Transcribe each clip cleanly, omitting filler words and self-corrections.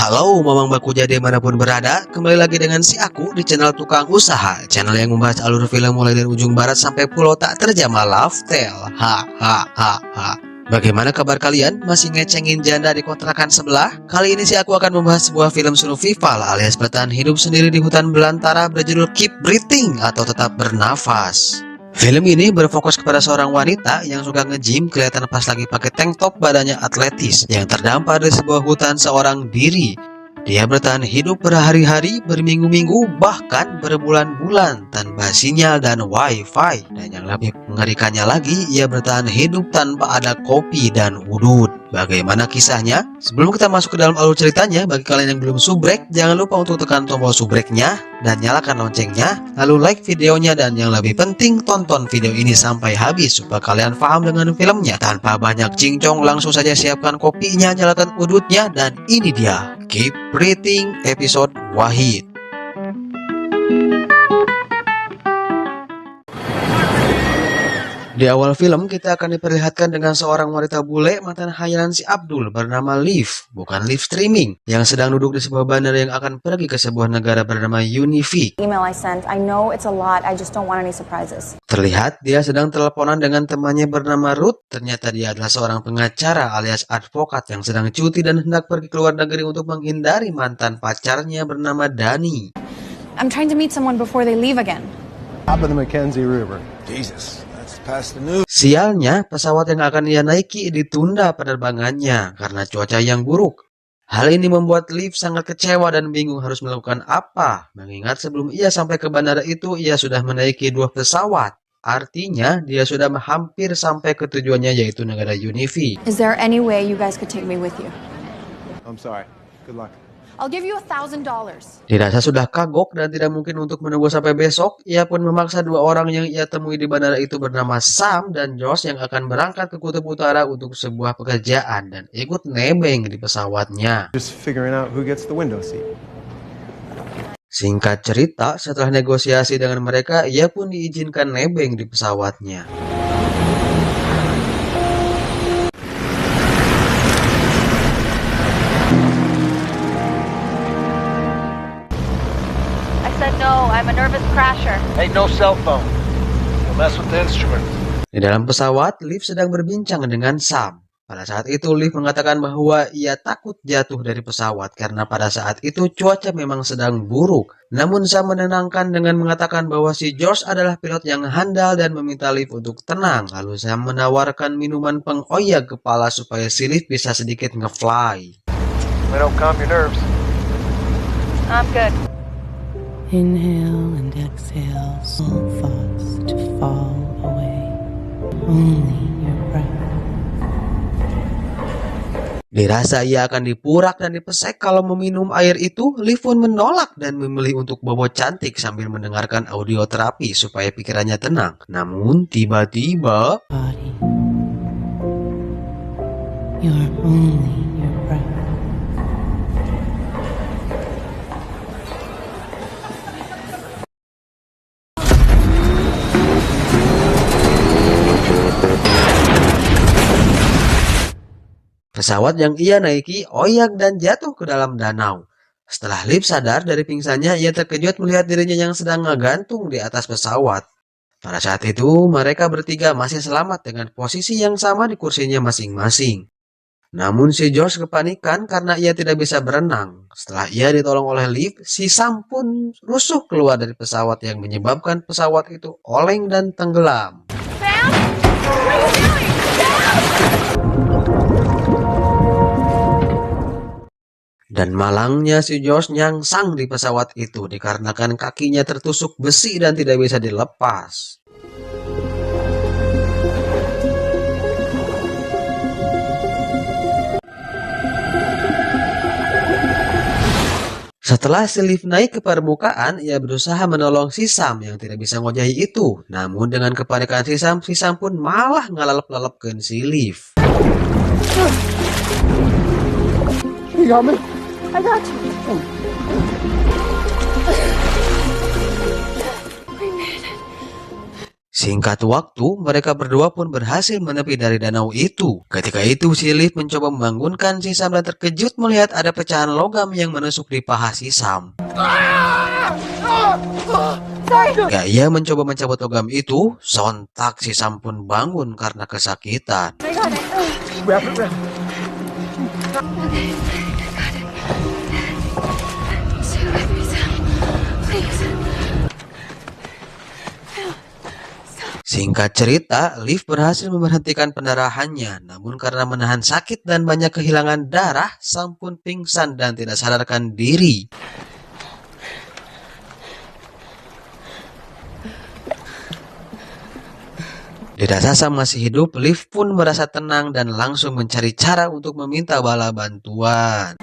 Halo Mamang Bakuja dimanapun berada, kembali lagi dengan si aku di channel Tukang Usaha, channel yang membahas alur film mulai dari ujung barat sampai pulau tak terjamah Loftel. Bagaimana kabar kalian? Masih ngecengin janda di kontrakan sebelah? Kali ini si aku akan membahas sebuah film survival alias bertahan hidup sendiri di hutan belantara berjudul Keep Breathing atau Tetap Bernafas. Film ini berfokus kepada seorang wanita yang suka nge-gym, kelihatan pas lagi pakai tank top, badannya atletis, yang terdampar di sebuah hutan seorang diri. Dia bertahan hidup berhari-hari, berminggu-minggu, bahkan berbulan-bulan tanpa sinyal dan wifi. Dan yang lebih mengerikannya lagi, ia bertahan hidup tanpa ada kopi dan udut. Bagaimana kisahnya? Sebelum kita masuk ke dalam alur ceritanya, bagi kalian yang belum subrek, jangan lupa untuk tekan tombol subreknya dan nyalakan loncengnya, lalu like videonya, dan yang lebih penting tonton video ini sampai habis supaya kalian paham dengan filmnya. Tanpa banyak cincong, langsung saja siapkan kopinya, nyalakan udutnya, dan ini dia Keep Breathing episode Wahid. Di awal film kita akan diperlihatkan dengan seorang wanita bule mantan hayalan si Abdul bernama Liv, bukan live streaming, yang sedang duduk di sebuah bandara yang akan pergi ke sebuah negara bernama Unifi. Email I sent, I know it's a lot, I just don't want any surprises. Terlihat dia sedang teleponan dengan temannya bernama Ruth. Ternyata dia adalah seorang pengacara alias advokat yang sedang cuti dan hendak pergi ke luar negeri untuk menghindari mantan pacarnya bernama Dani. I'm trying to meet someone before they leave again. Top of the Mackenzie River. Jesus. Sialnya, pesawat yang akan ia naiki ditunda penerbangannya karena cuaca yang buruk. Hal ini membuat Liv sangat kecewa dan bingung harus melakukan apa, mengingat sebelum ia sampai ke bandara itu ia sudah menaiki 2 pesawat. Artinya, dia sudah hampir sampai ke tujuannya, yaitu negara Unifi. Is there any way you guys could take me with you? I'm sorry. Good luck. I'll give you $1,000. Dirasa sudah kagok dan tidak mungkin untuk menunggu sampai besok, ia pun memaksa 2 orang yang ia temui di bandara itu bernama Sam dan Josh yang akan berangkat ke Kutub Utara untuk sebuah pekerjaan dan ikut nebeng di pesawatnya. Just figuring out who gets the window seat. Singkat cerita, setelah negosiasi dengan mereka, ia pun diizinkan nebeng di pesawatnya. No, I'm a nervous crasher. Hey, no cell phone. Don't mess with the instrument. Di dalam pesawat, Liv sedang berbincang dengan Sam. Pada saat itu, Liv mengatakan bahwa ia takut jatuh dari pesawat karena pada saat itu cuaca memang sedang buruk. Namun Sam menenangkan dengan mengatakan bahwa si George adalah pilot yang handal dan meminta Liv untuk tenang. Lalu Sam menawarkan minuman pengoyak kepala supaya si Liv bisa sedikit nge-fly. It'll calm your nerves. I'm good. Inhale and exhale, all thoughts to fall away. Only your breath. Dirasa ia akan dipurak dan dipesek kalau meminum air itu, Liv pun menolak dan memilih untuk bobo cantik sambil mendengarkan audio terapi supaya pikirannya tenang. Namun tiba-tiba Body. You're only your breath. pesawat yang ia naiki oyak dan jatuh ke dalam danau. Setelah Liv sadar dari pingsannya, ia terkejut melihat dirinya yang sedang ngegantung di atas pesawat. Pada saat itu, mereka bertiga masih selamat dengan posisi yang sama di kursinya masing-masing. Namun si George kepanikan karena ia tidak bisa berenang. Setelah ia ditolong oleh Liv, si Sam pun rusuh keluar dari pesawat yang menyebabkan pesawat itu oleng dan tenggelam. Sam? What are you doing? Dan malangnya si George nyangsang di pesawat itu dikarenakan kakinya tertusuk besi dan tidak bisa dilepas. Setelah si Liv naik ke permukaan, ia berusaha menolong si Sam yang tidak bisa ngojahi itu. Namun dengan kepanikan si Sam pun malah ngalap-lalapkeun si Liv. You got me? I got you. Singkat waktu, mereka berdua pun berhasil menepi dari danau itu. Ketika itu, si Liv mencoba membangunkan si Sam dan terkejut melihat ada pecahan logam yang menusuk di paha si Sam. Ketika ia mencoba mencabut logam itu, sontak si Sam pun bangun karena kesakitan. Wrap it around. Singkat cerita, Liv berhasil memberhentikan pendarahannya, namun karena menahan sakit dan banyak kehilangan darah, Sam pun pingsan dan tidak sadarkan diri. Dirasa Sam masih hidup, Liv pun merasa tenang dan langsung mencari cara untuk meminta bala bantuan.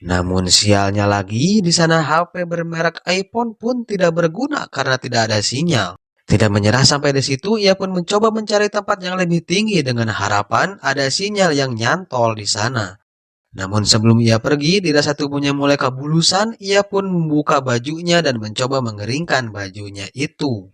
Namun sialnya lagi, di sana HP bermerek iPhone pun tidak berguna karena tidak ada sinyal. Tidak menyerah sampai di situ, ia pun mencoba mencari tempat yang lebih tinggi dengan harapan ada sinyal yang nyantol di sana. Namun sebelum ia pergi, dirasa tubuhnya mulai kabulusan, ia pun membuka bajunya dan mencoba mengeringkan bajunya itu.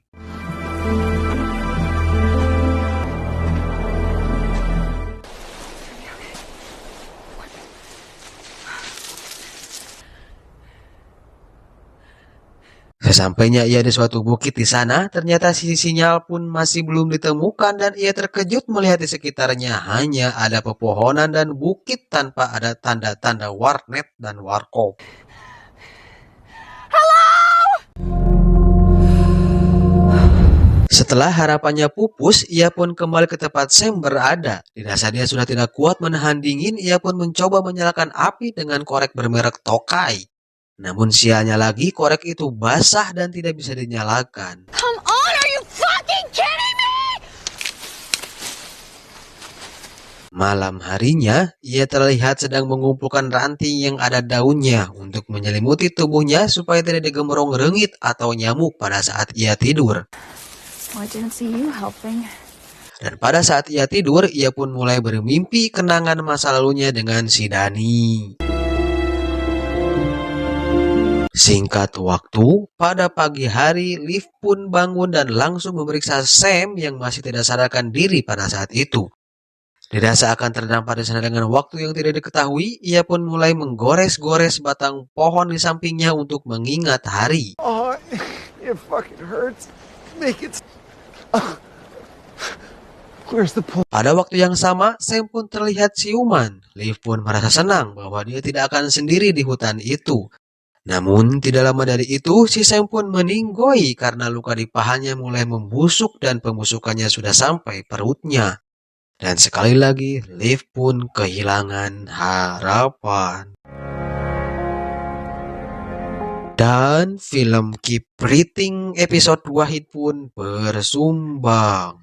Sesampainya ia di suatu bukit di sana, ternyata sinyal pun masih belum ditemukan dan ia terkejut melihat di sekitarnya hanya ada pepohonan dan bukit tanpa ada tanda-tanda warnet dan warkop. Setelah harapannya pupus, ia pun kembali ke tempat Sam berada. Dirasa dia sudah tidak kuat menahan dingin, ia pun mencoba menyalakan api dengan korek bermerek Tokai. Namun sialnya lagi, korek itu basah dan tidak bisa dinyalakan. Come on, are you fucking kidding me? Malam harinya, ia terlihat sedang mengumpulkan ranting yang ada daunnya untuk menyelimuti tubuhnya supaya tidak digembrong rengit atau nyamuk pada saat ia tidur. Well, I didn't see you helping. Dan pada saat ia tidur, ia pun mulai bermimpi kenangan masa lalunya dengan si Dani. Singkat waktu, pada pagi hari, Liv pun bangun dan langsung memeriksa Sam yang masih tidak sadarkan diri pada saat itu. Dirasa akan terdampar di sana dengan waktu yang tidak diketahui, ia pun mulai menggores-gores batang pohon di sampingnya untuk mengingat hari. Oh, it fucking hurts. Make it. Where's the point? Pada waktu yang sama, Sam pun terlihat siuman. Liv pun merasa senang bahwa dia tidak akan sendiri di hutan itu. Namun, tidak lama dari itu, si Sam pun meninggoy karena luka di pahanya mulai membusuk dan pembusukannya sudah sampai perutnya. Dan sekali lagi, Liv pun kehilangan harapan. Dan film Keep Breathing episode Wahid pun bersumbang.